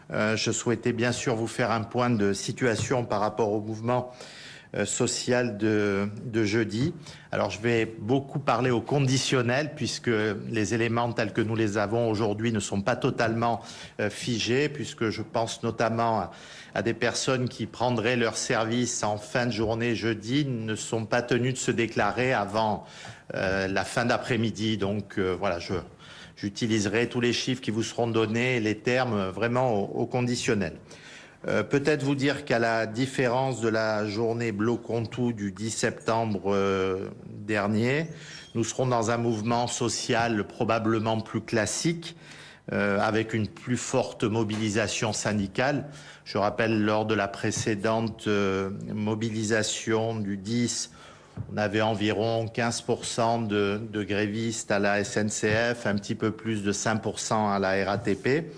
Je souhaitais bien sûr vous faire un point de situation par rapport au mouvement social de jeudi. Alors je vais beaucoup parler au conditionnel puisque les éléments tels que nous les avons aujourd'hui ne sont pas totalement figés, puisque je pense notamment à des personnes qui prendraient leur service en fin de journée jeudi, ne sont pas tenues de se déclarer avant la fin d'après-midi. Donc voilà, j'utiliserai tous les chiffres qui vous seront donnés et les termes vraiment au conditionnel. Peut-être vous dire qu'à la différence de la journée Blocontou du 10 septembre dernier, nous serons dans un mouvement social probablement plus classique, avec une plus forte mobilisation syndicale. Je rappelle, lors de la précédente mobilisation du 10, on avait environ 15% de grévistes à la SNCF, un petit peu plus de 5% à la RATP.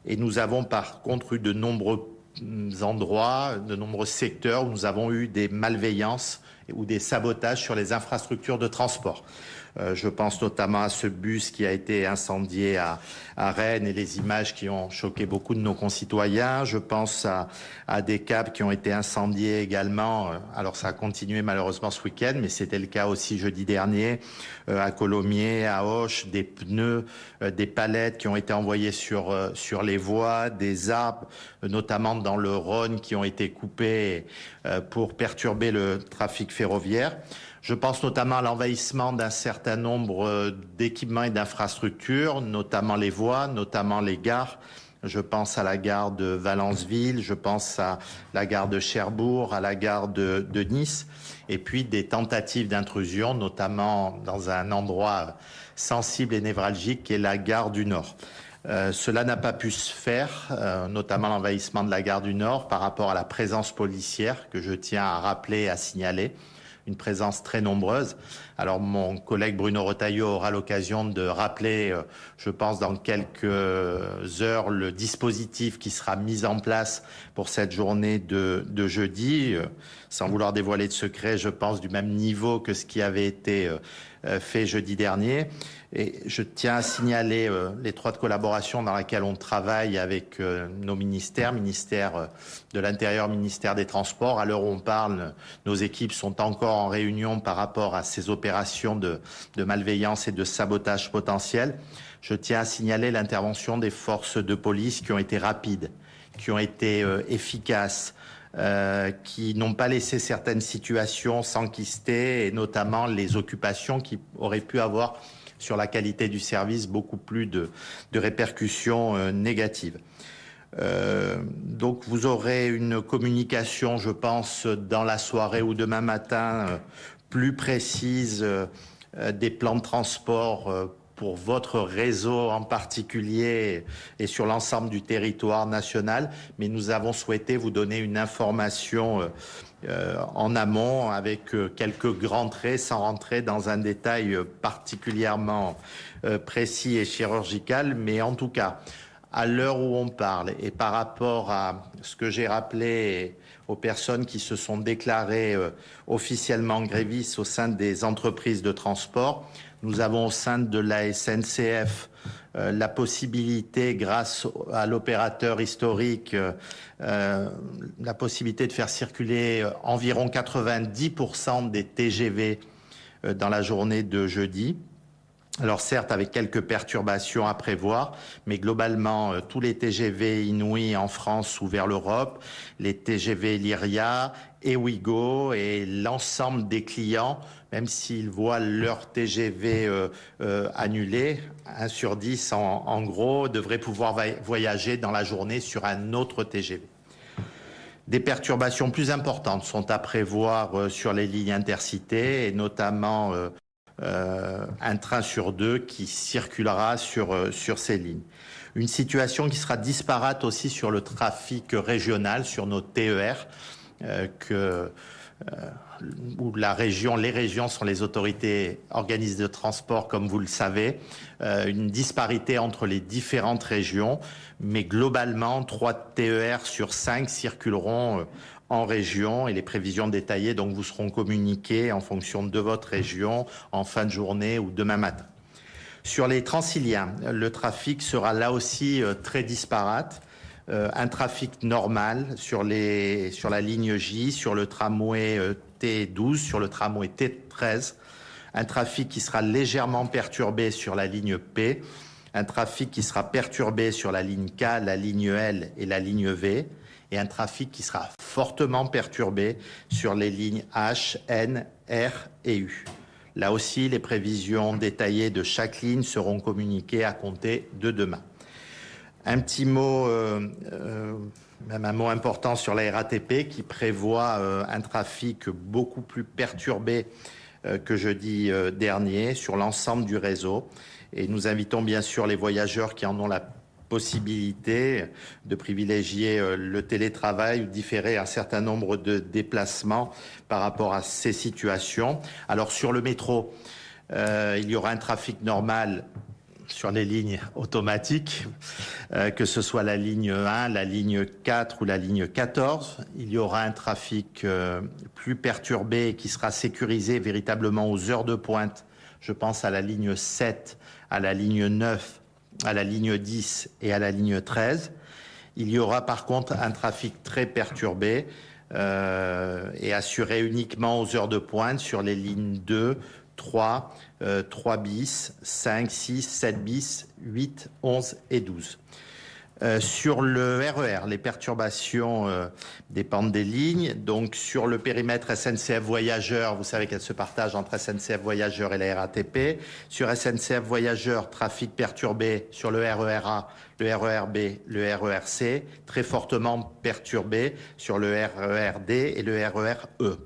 Et nous avons par contre eu de nombreux endroits, de nombreux secteurs où nous avons eu des malveillances ou des sabotages sur les infrastructures de transport. Je pense notamment à ce bus qui a été incendié à Rennes et les images qui ont choqué beaucoup de nos concitoyens. Je pense à des câbles qui ont été incendiés également. Alors ça a continué malheureusement ce week-end, mais c'était le cas aussi jeudi dernier à Colomiers, à Auch, des pneus, des palettes qui ont été envoyées sur les voies, des arbres, notamment dans le Rhône, qui ont été coupés pour perturber le trafic ferroviaire. Je pense notamment à l'envahissement d'un certain nombre d'équipements et d'infrastructures, notamment les voies, notamment les gares. Je pense à la gare de Valenceville, je pense à la gare de Cherbourg, à la gare de Nice, et puis des tentatives d'intrusion, notamment dans un endroit sensible et névralgique qui est la gare du Nord. Cela n'a pas pu se faire, notamment l'envahissement de la gare du Nord par rapport à la présence policière que je tiens à rappeler et à signaler. Une présence très nombreuse. Alors mon collègue Bruno Retailleau aura l'occasion de rappeler, je pense dans quelques heures, le dispositif qui sera mis en place pour cette journée de jeudi, sans vouloir dévoiler de secret, je pense du même niveau que ce qui avait été fait jeudi dernier. Et je tiens à signaler l'étroite collaboration dans laquelle on travaille avec nos ministère de l'Intérieur, ministère des Transports. À l'heure où on parle, nos équipes sont encore en réunion par rapport à ces opérations de malveillance et de sabotage potentiel. Je tiens à signaler l'intervention des forces de police qui ont été rapides, qui ont été efficaces, qui n'ont pas laissé certaines situations s'enquister, et notamment les occupations qui auraient pu avoir sur la qualité du service beaucoup plus de répercussions négatives. Donc vous aurez une communication, je pense, dans la soirée ou demain matin, plus précise des plans de transport pour votre réseau en particulier et sur l'ensemble du territoire national. Mais nous avons souhaité vous donner une information en amont avec quelques grands traits sans rentrer dans un détail particulièrement précis et chirurgical. Mais en tout cas, à l'heure où on parle et par rapport à ce que j'ai rappelé aux personnes qui se sont déclarées officiellement grévistes au sein des entreprises de transport, nous avons au sein de la SNCF la possibilité, grâce à l'opérateur historique, la possibilité de faire circuler environ 90% des TGV dans la journée de jeudi. Alors certes, avec quelques perturbations à prévoir, mais globalement, tous les TGV Inouï en France ou vers l'Europe, les TGV Lyria et Ouigo et l'ensemble des clients, même s'ils voient leur TGV annulé, 1 sur 10 en gros, devraient pouvoir voyager dans la journée sur un autre TGV. Des perturbations plus importantes sont à prévoir sur les lignes intercités et notamment un train sur 2 qui circulera sur ces lignes. Une situation qui sera disparate aussi sur le trafic régional, sur nos TER, où les régions sont les autorités organisées de transport, comme vous le savez, une disparité entre les différentes régions, mais globalement, 3 TER sur 5 circuleront en région et les prévisions détaillées donc vous seront communiquées en fonction de votre région en fin de journée ou demain matin. Sur les Transiliens, le trafic sera là aussi très disparate. un trafic normal sur la ligne J, sur le tramway T12, sur le tramway T13, un trafic qui sera légèrement perturbé sur la ligne P, un trafic qui sera perturbé sur la ligne K, la ligne L et la ligne V, et un trafic qui sera fortement perturbé sur les lignes H, N, R et U. Là aussi, les prévisions détaillées de chaque ligne seront communiquées à compter de demain. Un petit mot, même un mot important sur la RATP qui prévoit un trafic beaucoup plus perturbé que jeudi dernier sur l'ensemble du réseau. Et nous invitons bien sûr les voyageurs qui en ont la possibilité de privilégier le télétravail ou différer un certain nombre de déplacements par rapport à ces situations. Alors sur le métro, il y aura un trafic normal sur les lignes automatiques, que ce soit la ligne 1, la ligne 4 ou la ligne 14. Il y aura un trafic plus perturbé qui sera sécurisé véritablement aux heures de pointe. Je pense à la ligne 7, à la ligne 9, à la ligne 10 et à la ligne 13. Il y aura par contre un trafic très perturbé et assuré uniquement aux heures de pointe sur les lignes 2, 3, 3 bis, 5, 6, 7 bis, 8, 11 et 12. Sur le RER, les perturbations dépendent des lignes. Donc sur le périmètre SNCF Voyageurs, vous savez qu'elle se partage entre SNCF Voyageurs et la RATP. Sur SNCF Voyageurs, trafic perturbé sur le RER A, le RER B, le RER C, très fortement perturbé sur le RER D et le RER E.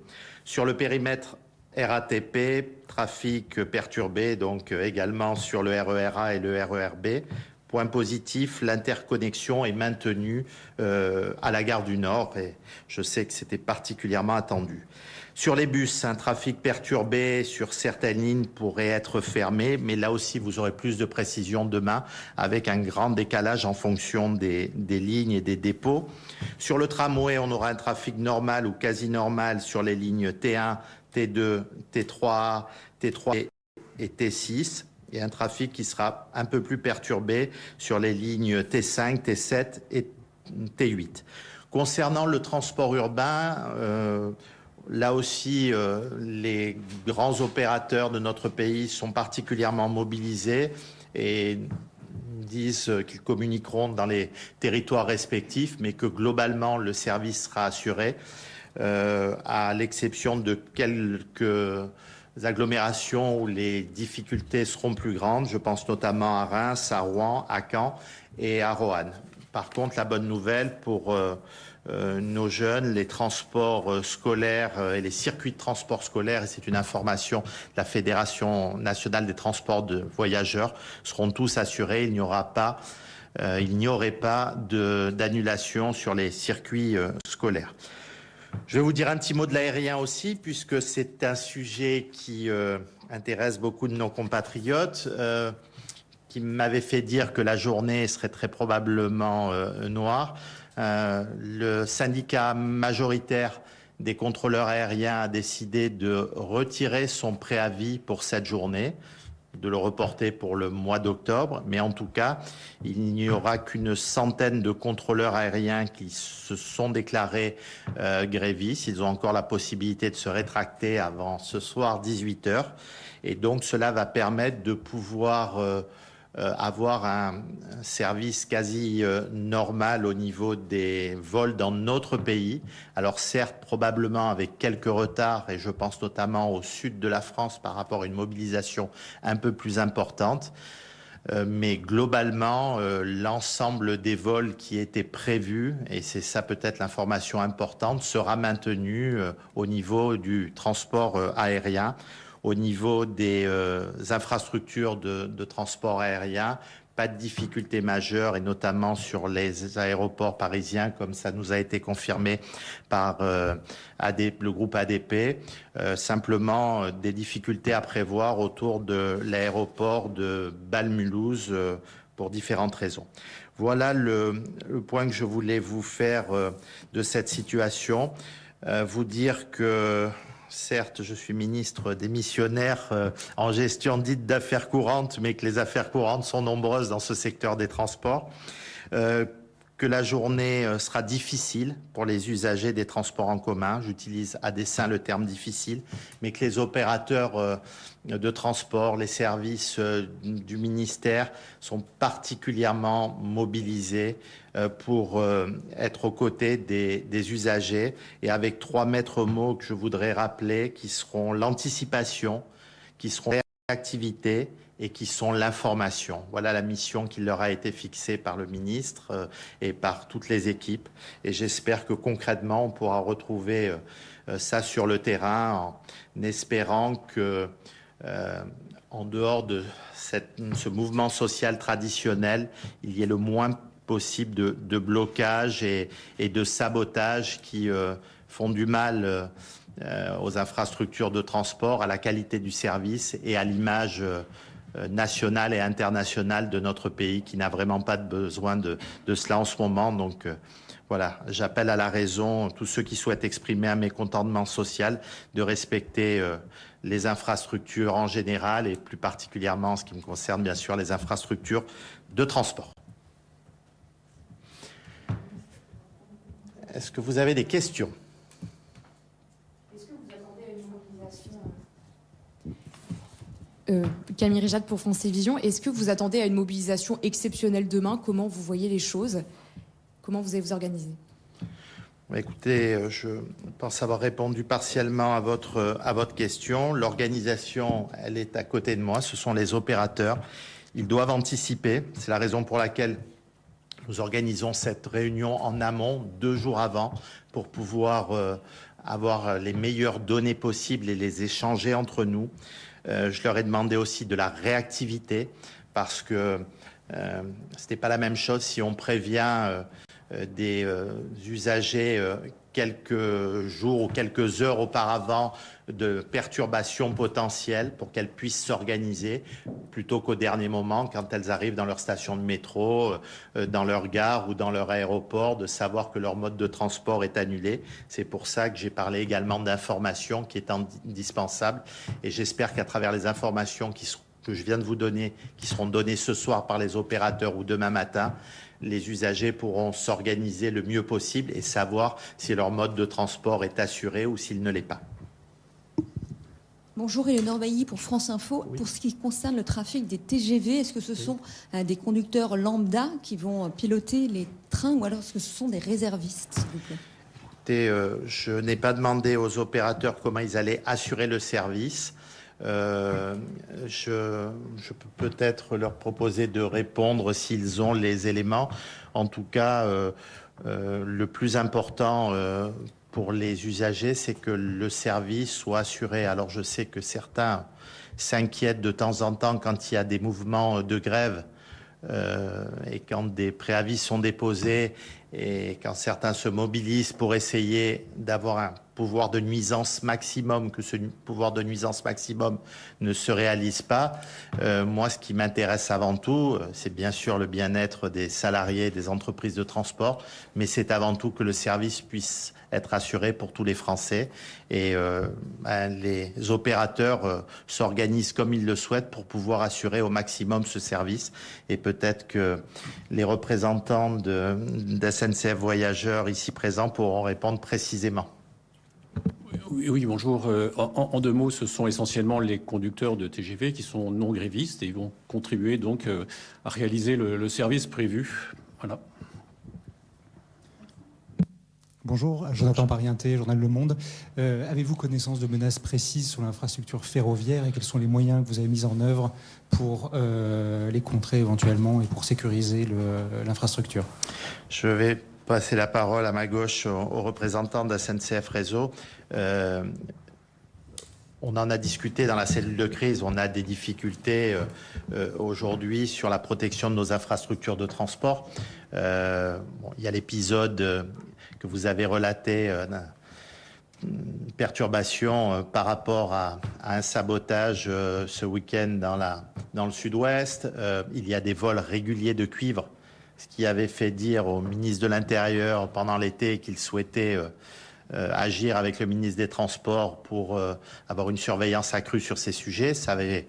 Sur le périmètre RATP, trafic perturbé donc également sur le RER A et le RER B. Point positif, l'interconnexion est maintenue à la gare du Nord et je sais que c'était particulièrement attendu. Sur les bus, un trafic perturbé sur certaines lignes pourrait être fermé, mais là aussi vous aurez plus de précision demain avec un grand décalage en fonction des lignes et des dépôts. Sur le tramway, on aura un trafic normal ou quasi normal sur les lignes T1, T2, T3, T3 et T6. Et un trafic qui sera un peu plus perturbé sur les lignes T5, T7 et T8. Concernant le transport urbain, là aussi, les grands opérateurs de notre pays sont particulièrement mobilisés et disent qu'ils communiqueront dans les territoires respectifs, mais que globalement, le service sera assuré, à l'exception de quelques agglomérations où les difficultés seront plus grandes. Je pense notamment à Reims, à Rouen, à Caen et à Roanne. Par contre, la bonne nouvelle pour nos jeunes, les transports scolaires et les circuits de transport scolaire, et c'est une information de la Fédération nationale des transports de voyageurs, seront tous assurés. Il n'y aurait pas d'annulation sur les circuits scolaires. Je vais vous dire un petit mot de l'aérien aussi, puisque c'est un sujet qui intéresse beaucoup de nos compatriotes, qui m'avait fait dire que la journée serait très probablement noire. Le syndicat majoritaire des contrôleurs aériens a décidé de retirer son préavis pour cette journée, de le reporter pour le mois d'octobre, mais en tout cas, il n'y aura qu'une centaine de contrôleurs aériens qui se sont déclarés grévistes. Ils ont encore la possibilité de se rétracter avant ce soir 18h. Et donc, cela va permettre de pouvoir avoir un service quasi normal au niveau des vols dans notre pays. Alors certes, probablement avec quelques retards, et je pense notamment au sud de la France par rapport à une mobilisation un peu plus importante. Mais globalement, l'ensemble des vols qui étaient prévus, et c'est ça peut-être l'information importante, sera maintenu au niveau du transport aérien. Au niveau des infrastructures de transport aérien, pas de difficultés majeures et notamment sur les aéroports parisiens comme ça nous a été confirmé par le groupe ADP. Simplement des difficultés à prévoir autour de l'aéroport de Bâle-Mulhouse pour différentes raisons. Voilà le point que je voulais vous faire de cette situation. Vous dire que certes, je suis ministre démissionnaire en gestion dite d'affaires courantes, mais que les affaires courantes sont nombreuses dans ce secteur des transports. que la journée sera difficile pour les usagers des transports en commun. J'utilise à dessein le terme difficile, mais que les opérateurs de transport, les services du ministère sont particulièrement mobilisés pour être aux côtés des usagers, et avec 3 maîtres mots que je voudrais rappeler, qui seront l'anticipation, qui seront la réactivité et qui sont l'information. Voilà la mission qui leur a été fixée par le ministre et par toutes les équipes. Et j'espère que concrètement, on pourra retrouver ça sur le terrain, en espérant que, en dehors de ce mouvement social traditionnel, il y ait le moins possible de blocage et de sabotage qui font du mal aux infrastructures de transport, à la qualité du service et à l'image nationale et internationale de notre pays, qui n'a vraiment pas de besoin de cela en ce moment. Donc voilà, j'appelle à la raison tous ceux qui souhaitent exprimer un mécontentement social de respecter les infrastructures en général et plus particulièrement en ce qui me concerne bien sûr les infrastructures de transport. Est-ce que vous avez des questions ? Camille Réjade pour France Télévisions. Est-ce que vous attendez à une mobilisation exceptionnelle demain? Comment vous voyez les choses? Comment vous allez vous organiser? Écoutez, je pense avoir répondu partiellement à votre question. L'organisation, elle est à côté de moi. Ce sont les opérateurs. Ils doivent anticiper. C'est la raison pour laquelle nous organisons cette réunion en amont, 2 jours avant, pour pouvoir avoir les meilleures données possibles et les échanger entre nous. Je leur ai demandé aussi de la réactivité, parce que ce n'est pas la même chose si on prévient des usagers quelques jours ou quelques heures auparavant de perturbations potentielles pour qu'elles puissent s'organiser, plutôt qu'au dernier moment, quand elles arrivent dans leur station de métro, dans leur gare ou dans leur aéroport, de savoir que leur mode de transport est annulé. C'est pour ça que j'ai parlé également d'information qui est indispensable, et j'espère qu'à travers les informations que je viens de vous donner, qui seront données ce soir par les opérateurs ou demain matin, les usagers pourront s'organiser le mieux possible et savoir si leur mode de transport est assuré ou s'il ne l'est pas. Bonjour, Éléonore Bailly pour France Info. Oui. Pour ce qui concerne le trafic des TGV, est-ce que ce sont des conducteurs lambda qui vont piloter les trains, ou alors est-ce que ce sont des réservistes, s'il vous plaît? Écoutez, je n'ai pas demandé aux opérateurs comment ils allaient assurer le service. Je peux peut-être leur proposer de répondre s'ils ont les éléments. En tout cas, le plus important pour les usagers, c'est que le service soit assuré. Alors je sais que certains s'inquiètent de temps en temps quand il y a des mouvements de grève et quand des préavis sont déposés et quand certains se mobilisent pour essayer d'avoir un pouvoir de nuisance maximum, que ce pouvoir de nuisance maximum ne se réalise pas. Moi, ce qui m'intéresse avant tout, c'est bien sûr le bien-être des salariés des entreprises de transport, mais c'est avant tout que le service puisse être assuré pour tous les Français. Et les opérateurs s'organisent comme ils le souhaitent pour pouvoir assurer au maximum ce service. Et peut-être que les représentants de SNCF Voyageurs ici présents pourront répondre précisément. Oui, bonjour. En 2 mots, ce sont essentiellement les conducteurs de TGV qui sont non grévistes et ils vont contribuer donc à réaliser le service prévu. Voilà. Bonjour, Jonathan Parienté, Journal Le Monde. Avez-vous connaissance de menaces précises sur l'infrastructure ferroviaire et quels sont les moyens que vous avez mis en œuvre pour les contrer éventuellement et pour sécuriser l'infrastructure? Je vais passer la parole à ma gauche aux représentants de la SNCF Réseau. On en a discuté dans la cellule de crise. On a des difficultés aujourd'hui sur la protection de nos infrastructures de transport. Il y a l'épisode que vous avez relaté, une perturbation par rapport à un sabotage ce week-end dans le sud-ouest. Il y a des vols réguliers de cuivre, ce qui avait fait dire au ministre de l'Intérieur pendant l'été qu'il souhaitait agir avec le ministre des Transports pour avoir une surveillance accrue sur ces sujets. Ça avait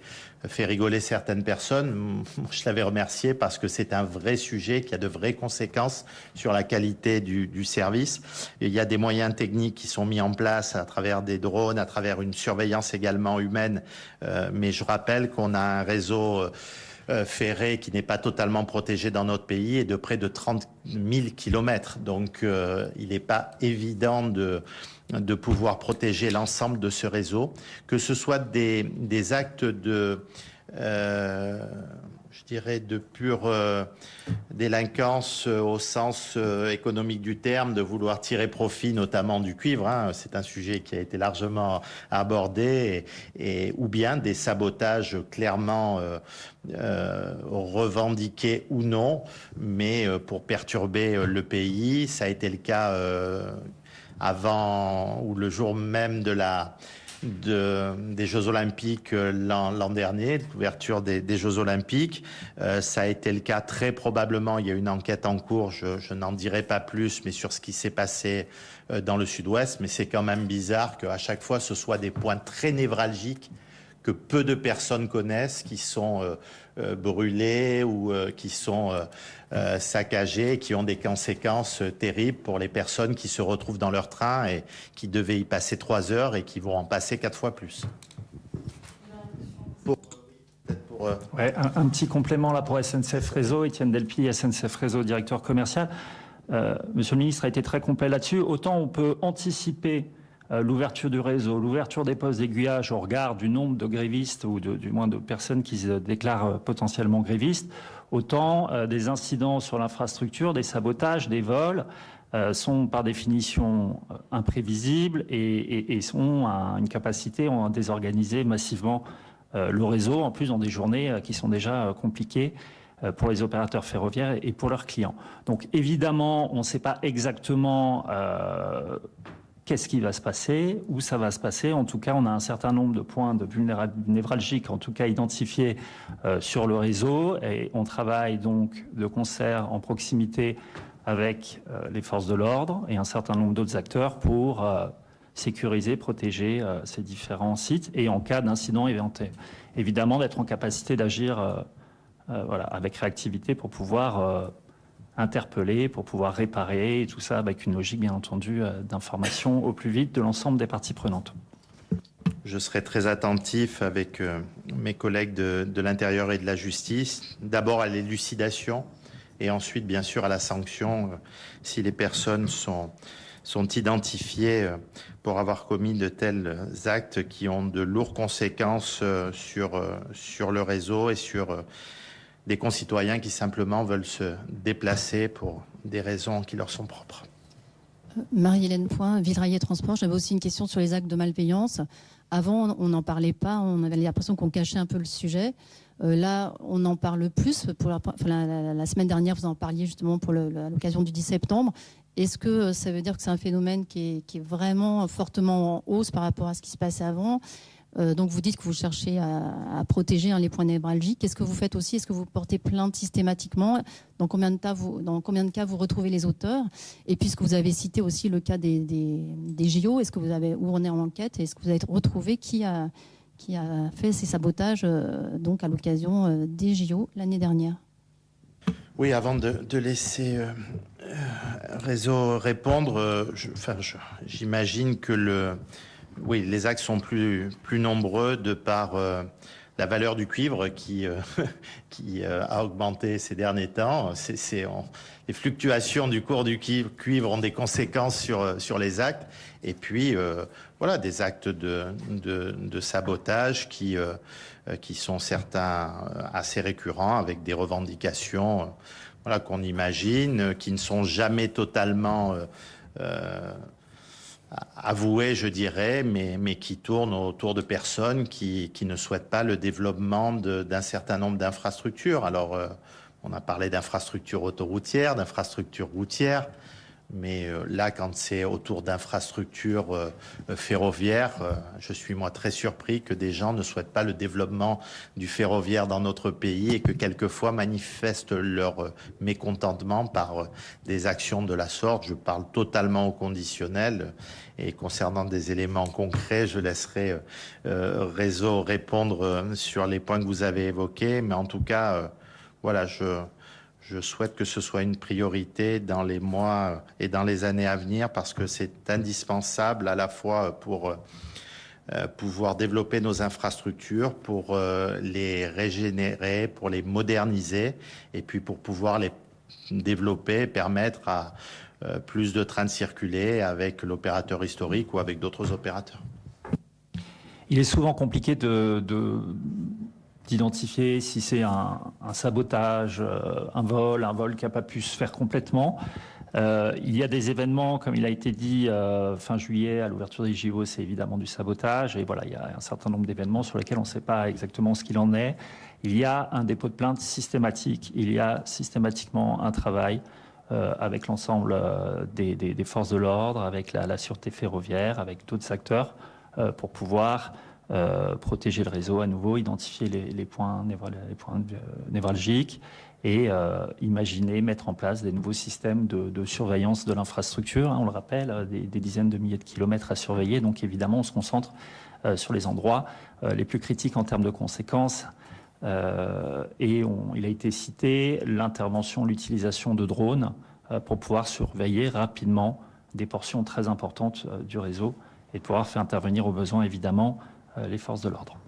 fait rigoler certaines personnes. Je l'avais remercié parce que c'est un vrai sujet qui a de vraies conséquences sur la qualité du service. Et il y a des moyens techniques qui sont mis en place à travers des drones, à travers une surveillance également humaine. Mais je rappelle qu'on a un réseau ferré qui n'est pas totalement protégé dans notre pays et de près de 30 000 kilomètres. Donc il n'est pas évident de pouvoir protéger l'ensemble de ce réseau, que ce soit des actes de, je dirais, de pure délinquance au sens économique du terme, de vouloir tirer profit notamment du cuivre, hein. C'est un sujet qui a été largement abordé, ou bien des sabotages clairement revendiqués ou non, mais pour perturber le pays. Ça a été le cas avant ou le jour même des Jeux Olympiques l'an dernier, l'ouverture des Jeux Olympiques. Ça a été le cas très probablement. Il y a une enquête en cours, je n'en dirai pas plus, mais sur ce qui s'est passé dans le Sud-Ouest. Mais c'est quand même bizarre qu'à chaque fois, ce soit des points très névralgiques que peu de personnes connaissent, qui sont brûlés ou qui sont saccagés, qui ont des conséquences terribles pour les personnes qui se retrouvent dans leur train et qui devaient y passer 3 heures et qui vont en passer 4 fois plus. Ouais, un petit complément là pour SNCF Réseau. Étienne Delpy, SNCF Réseau, directeur commercial. Monsieur le ministre a été très complet là-dessus. Autant on peut anticiper l'ouverture du réseau, l'ouverture des postes d'aiguillage au regard du nombre de grévistes ou du moins de personnes qui se déclarent potentiellement grévistes, autant des incidents sur l'infrastructure, des sabotages, des vols sont par définition imprévisibles et ont une capacité à désorganiser massivement le réseau, en plus dans des journées qui sont déjà compliquées pour les opérateurs ferroviaires et pour leurs clients. Donc évidemment, on ne sait pas exactement qu'est-ce qui va se passer, où ça va se passer. En tout cas, on a un certain nombre de points de névralgiques, en tout cas identifiés sur le réseau. Et on travaille donc de concert en proximité avec les forces de l'ordre et un certain nombre d'autres acteurs pour sécuriser, protéger ces différents sites. Et en cas d'incident, évidemment, d'être en capacité d'agir avec réactivité pour pouvoir interpeller, pour pouvoir réparer, et tout ça avec une logique, bien entendu, d'information au plus vite de l'ensemble des parties prenantes. Je serai très attentif avec mes collègues de l'Intérieur et de la Justice, d'abord à l'élucidation et ensuite, bien sûr, à la sanction si les personnes sont identifiées pour avoir commis de tels actes qui ont de lourdes conséquences sur le réseau et sur des concitoyens qui simplement veulent se déplacer pour des raisons qui leur sont propres. Marie-Hélène Point, Villerailler Transport. J'avais aussi une question sur les actes de malveillance. Avant, on n'en parlait pas, on avait l'impression qu'on cachait un peu le sujet. Là, on en parle plus. La semaine dernière, vous en parliez justement à l'occasion du 10 septembre. Est-ce que ça veut dire que c'est un phénomène qui est vraiment fortement en hausse par rapport à ce qui se passait avant ? Donc vous dites que vous cherchez à protéger les points névralgiques. Qu'est-ce que vous faites aussi ? Est-ce que vous portez plainte systématiquement ? Dans combien de cas vous retrouvez les auteurs ? Et puisque vous avez cité aussi le cas des JO, est-ce que vous avez, où on est en enquête, est-ce que vous avez retrouvé qui a fait ces sabotages donc à l'occasion des JO l'année dernière ? Oui, avant de laisser Réseau répondre, j'imagine que oui, les actes sont plus nombreux de par la valeur du cuivre qui a augmenté ces derniers temps. Les fluctuations du cours du cuivre ont des conséquences sur les actes. Et puis, voilà, des actes de sabotage qui sont certains assez récurrents avec des revendications qu'on imagine, qui ne sont jamais totalement avoués, je dirais, mais qui tournent autour de personnes qui ne souhaitent pas le développement d'un certain nombre d'infrastructures. Alors, on a parlé d'infrastructures autoroutières, d'infrastructures routières. Mais là, quand c'est autour d'infrastructures ferroviaires, je suis moi très surpris que des gens ne souhaitent pas le développement du ferroviaire dans notre pays et que quelquefois manifestent leur mécontentement par des actions de la sorte. Je parle totalement au conditionnel et concernant des éléments concrets, je laisserai Réseau répondre sur les points que vous avez évoqués. Mais en tout cas, voilà, je souhaite que ce soit une priorité dans les mois et dans les années à venir parce que c'est indispensable à la fois pour pouvoir développer nos infrastructures, pour les régénérer, pour les moderniser et puis pour pouvoir les développer, permettre à plus de trains de circuler avec l'opérateur historique ou avec d'autres opérateurs. Il est souvent compliqué d'identifier si c'est un sabotage, un vol qui n'a pas pu se faire complètement. Il y a des événements, comme il a été dit, fin juillet, à l'ouverture des JO, c'est évidemment du sabotage. Et voilà, il y a un certain nombre d'événements sur lesquels on ne sait pas exactement ce qu'il en est. Il y a un dépôt de plainte systématique. Il y a systématiquement un travail avec l'ensemble des forces de l'ordre, avec la sûreté ferroviaire, avec d'autres acteurs, pour pouvoir protéger le réseau à nouveau, identifier les points névralgiques et imaginer, mettre en place des nouveaux systèmes de surveillance de l'infrastructure. On le rappelle, des dizaines de milliers de kilomètres à surveiller. Donc évidemment, on se concentre sur les endroits les plus critiques en termes de conséquences. Et il a été cité l'intervention, l'utilisation de drones pour pouvoir surveiller rapidement des portions très importantes du réseau et de pouvoir faire intervenir au besoin, évidemment, les forces de l'ordre.